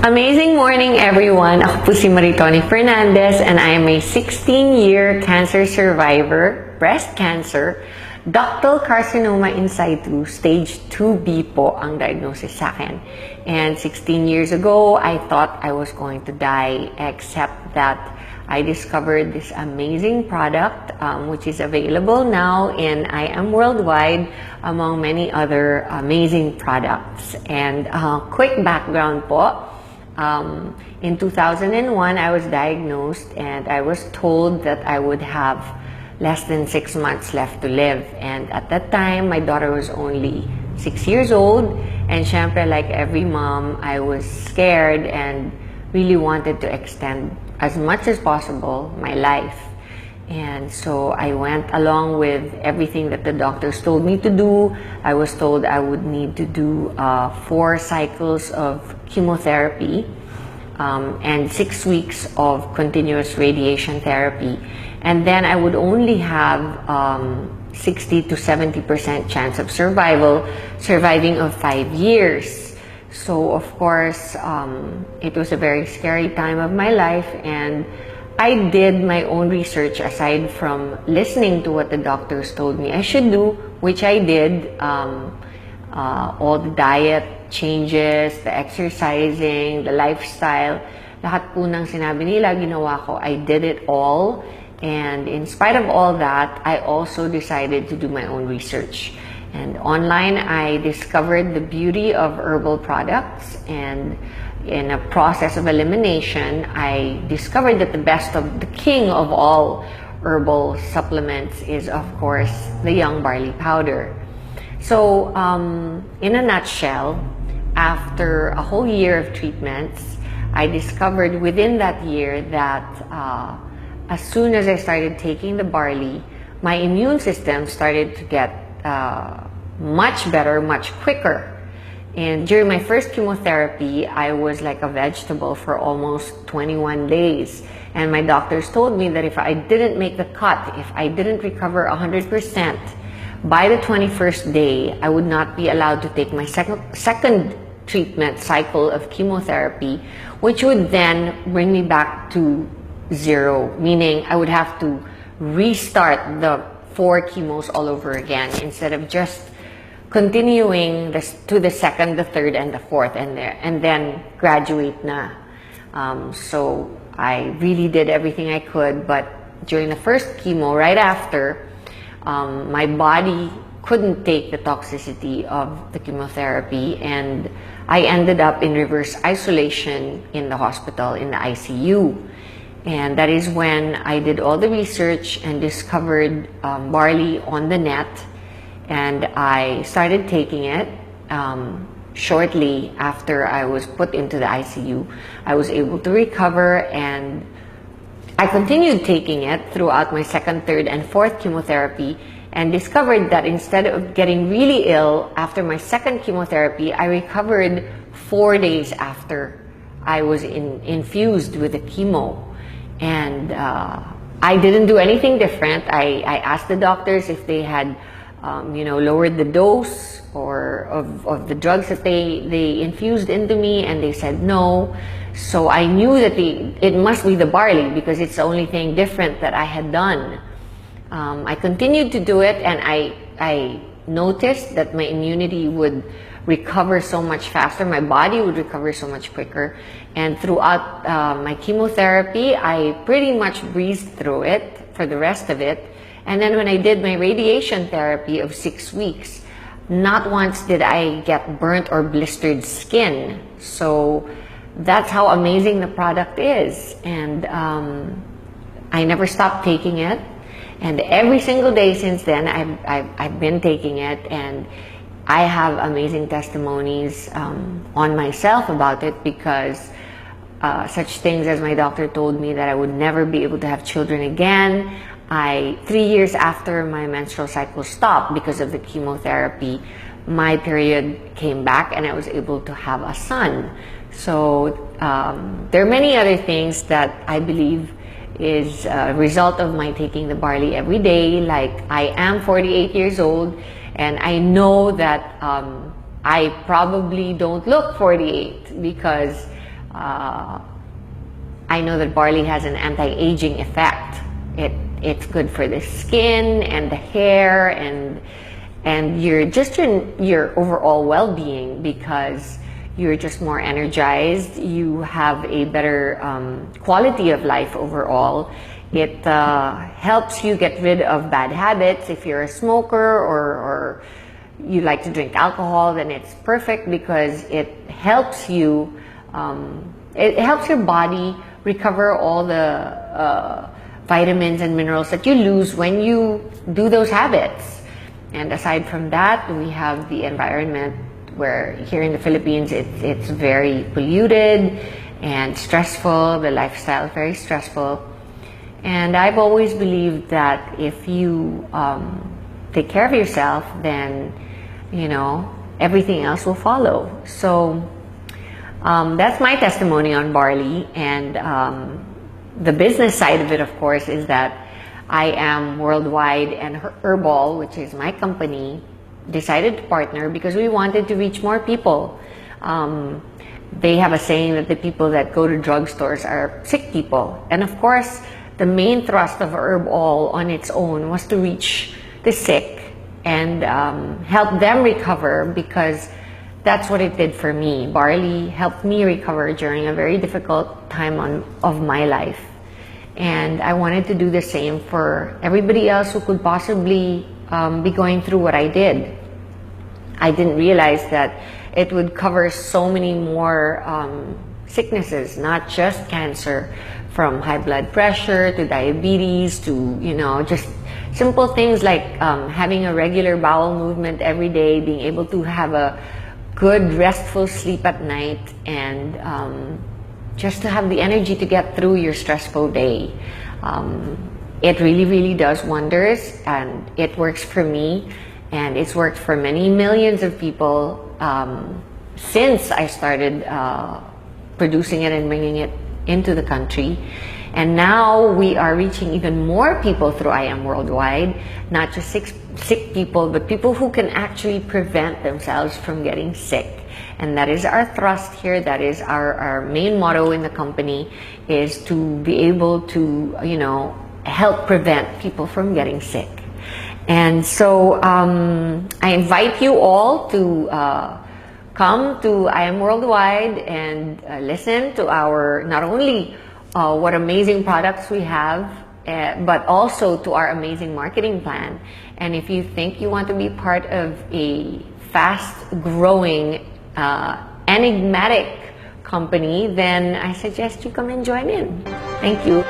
Amazing morning, everyone! Ako po si Maritoni Fernandez and I am a 16-year cancer survivor, breast cancer, ductal carcinoma in situ, stage 2B po ang diagnosis sa akin. And 16 years ago, I thought I was going to die, except that I discovered this amazing product which is available now in I Am Worldwide among many other amazing products. And quick background po. In 2001, I was diagnosed and I was told that I would have less than 6 months left to live. And at that time, my daughter was only 6 years old. And syempre, like every mom, I was scared and really wanted to extend as much as possible my life. And so I went along with everything that the doctors told me to do. I was told I would need to do 4 cycles of chemotherapy and 6 weeks of continuous radiation therapy. And then I would only have 60 to 70% chance of surviving of 5 years. So of course, it was a very scary time of my life, and I did my own research aside from listening to what the doctors told me I should do, which I did. All the diet changes, the exercising, the lifestyle, lahat po ng sinabi nila, ginawa ko. I did it all. And in spite of all that, I also decided to do my own research. And online, I discovered the beauty of herbal products, and in a process of elimination, I discovered that the king of all herbal supplements is, of course, the young barley powder. So, in a nutshell, after a whole year of treatments, I discovered within that year that as soon as I started taking the barley, my immune system started to get much better, much quicker. And during my first chemotherapy, I was like a vegetable for almost 21 days. And my doctors told me that if I didn't make the cut, if I didn't recover 100%, by the 21st day, I would not be allowed to take my second treatment cycle of chemotherapy, which would then bring me back to 0, meaning I would have to restart the 4 chemos all over again instead of just continuing to the second, the third, and the fourth, and then graduate na. So I really did everything I could, but during the first chemo, right after, my body couldn't take the toxicity of the chemotherapy, and I ended up in reverse isolation in the hospital, in the ICU. And that is when I did all the research and discovered barley on the net. And I started taking it. Shortly after I was put into the ICU, I was able to recover, and I continued taking it throughout my second, third, and fourth chemotherapy, and discovered that instead of getting really ill after my second chemotherapy, I recovered 4 days after I was infused with the chemo. And I didn't do anything different. I asked the doctors if they had lowered the dose or of the drugs that they infused into me, and they said no. So I knew that it must be the barley, because it's the only thing different that I had done. I continued to do it, and I noticed that my immunity would recover so much faster, my body would recover so much quicker. And throughout my chemotherapy, I pretty much breezed through it for the rest of it. And then when I did my radiation therapy of 6 weeks, not once did I get burnt or blistered skin. So that's how amazing the product is. And I never stopped taking it. And every single day since then, I've been taking it. And I have amazing testimonies on myself about it, because such things as my doctor told me that I would never be able to have children again. 3 years after my menstrual cycle stopped because of the chemotherapy, my period came back and I was able to have a son. So there are many other things that I believe is a result of my taking the barley every day. Like, I am 48 years old, and I know that I probably don't look 48 because I know that barley has an anti-aging effect. It's good for the skin and the hair and your overall well-being, because you're just more energized. You have a better quality of life overall. It helps you get rid of bad habits. If you're a smoker or you like to drink alcohol, then it's perfect because it helps you. It helps your body recover all the vitamins and minerals that you lose when you do those habits. And aside from that, we have the environment, where here in the Philippines it's very polluted and stressful. The lifestyle is very stressful. And I've always believed that if you take care of yourself, then, you know, everything else will follow. So that's my testimony on barley. And the business side of it, of course, is that I am worldwide, and H.O.P.E, which is my company, decided to partner because we wanted to reach more people. They have a saying that the people that go to drugstores are sick people. And of course, the main thrust of H.O.P.E on its own was to reach the sick and help them recover, because that's what it did for me. Barley helped me recover during a very difficult time of my life. And I wanted to do the same for everybody else who could possibly be going through what I did. I didn't realize that it would cover so many more sicknesses, not just cancer, from high blood pressure to diabetes to, you know, just simple things like having a regular bowel movement every day, being able to have a good restful sleep at night, and just to have the energy to get through your stressful day. It really, really does wonders, and it works for me, and it's worked for many millions of people since I started producing it and bringing it into the country. And now we are reaching even more people through I Am Worldwide, not just sick people, but people who can actually prevent themselves from getting sick. And that is our thrust here. That is our main motto in the company, is to be able to, you know, help prevent people from getting sick. And so I invite you all to come to I Am Worldwide and listen to our, not only what amazing products we have, but also to our amazing marketing plan. And if you think you want to be part of a fast-growing, enigmatic company, then I suggest you come and join in. Thank you.